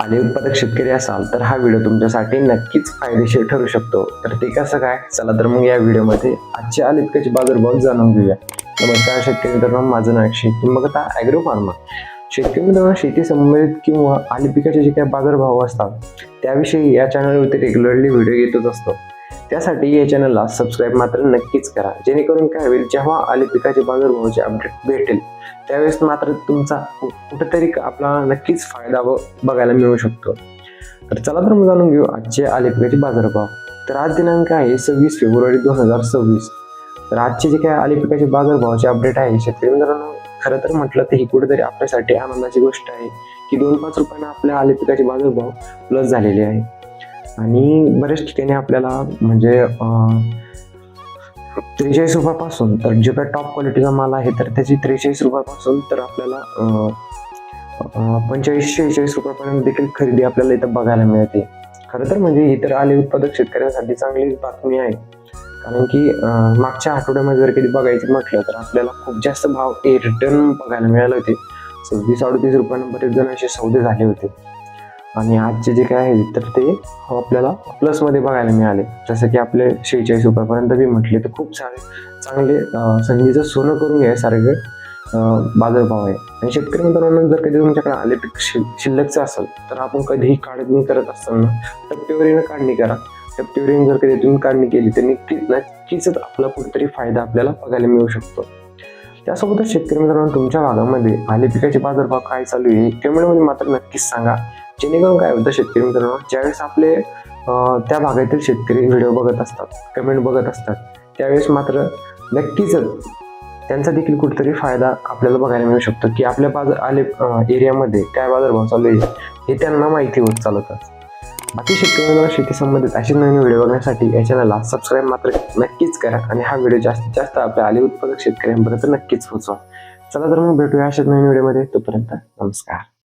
आले उत्पादक शेतकरी असाल तर हा व्हिडिओ तुमच्यासाठी नक्कीच फायदेशीर ठरू शकतो. तर ते कसं काय, चला तर मग या व्हिडिओमध्ये आजचे आले पिकाचे बाजारभाव जाणून घेऊया. नमस्कार शेतकरी मित्रांनो, माझं नाव अक्षय, तुम्ही बघत आहात ॲग्रो फार्मा. शेतकरी मित्रांनो, शेती संबंधित किंवा आले पिकाचे जे काही बाजारभाव असतात त्याविषयी या चॅनलवरती रेग्युलरली व्हिडिओ येतच असतो. त्यासाठी या चॅनलला सबस्क्राईब मात्र नक्कीच करा, जेणेकरून काय होईल, जेव्हा आले पिकाचे बाजारभावाचे अपडेट भेटेल त्यावेळेस मात्र तुमचा कुठेतरी आपला नक्कीच फायदा बघायला मिळू शकतो. तर चला तर मग जाणून घेऊ आजचे आले पिकाचे बाजारभाव. तर आज दिनांक आहे 26 फेब्रुवारी 2026. तर आजचे जे काय आले पिकाचे बाजारभावाचे अपडेट आहे शेतकरी मित्रांनो, खरं तर म्हटलं तर ही कुठेतरी आपल्यासाठी आनंदाची गोष्ट आहे की 2-5 रुपयांना आपल्या आले पिकाचे बाजारभाव प्लस झालेले आहे. आणि बऱ्याच ठिकाणी आपल्याला म्हणजे 43 रुपयापासून, तर जो काय टॉप क्वालिटीचा माल आहे तर त्याची 43 रुपयापासून तर आपल्याला 45-46 रुपयापर्यंत देखील खरेदी आपल्याला इथं बघायला मिळते. खरं तर म्हणजे ही तर आले उत्पादक शेतकऱ्यांसाठी चांगलीच बातमी आहे, कारण की मागच्या आठवड्यामध्ये जर कधी बघायचं म्हटलं तर आपल्याला खूप जास्त भाव रिटर्न बघायला मिळाले होते. 36-38 रुपयांना बरेच जण असे सौदे झाले होते. आणि आजचे जे काय आहे तर ते आपल्याला प्लसमध्ये बघायला मिळाले, जसं की आपले 46 रुपयापर्यंत बी म्हटले तर खूप सारे चांगले संधीचं सोनं करून घ्यायसारखे बाजारभाव आहे. आणि शेतकरी मित्रांनो, जर कधी तुमच्याकडे आले पीक शिल्लकचं असेल तर आपण कधीही काढणी करत असताना टप्प्यावरीनं काढणी करा. टप्प्यावरीनं जर कधी तुम्ही काढणी केली तर नक्कीच आपला कुठेतरी फायदा आपल्याला बघायला मिळू शकतो. त्यासोबतच शेतकरी मित्रांनो, तुमच्या भागामध्ये आले पिकाचे बाजारभाव काय चालू आहे कमेंटमध्ये मात्र नक्कीच सांगा, जेणेकरून काय होतं शेतकरी मित्रांनो, ज्यावेळेस आपले त्या भागातील शेतकरी व्हिडिओ बघत असतात, कमेंट बघत असतात, त्यावेळेस मात्र नक्कीच त्यांचा देखील कुठेतरी फायदा आपल्याला बघायला मिळू शकतो की आपल्या आले एरियामध्ये काय बाजारभाव चालू आहे हे त्यांना माहिती होत चालतं. बाकी शेतकरी मित्रांनो, शेती संबंधित असे नवीन व्हिडिओ बघण्यासाठी या चॅनलला सबस्क्राईब मात्र नक्कीच करा आणि हा व्हिडिओ जास्तीत जास्त आपल्या आले उत्पादक शेतकऱ्यांपर्यंत नक्कीच पोहोचवा. चला तर मग भेटूया अशाच नवीन व्हिडिओमध्ये. तोपर्यंत नमस्कार.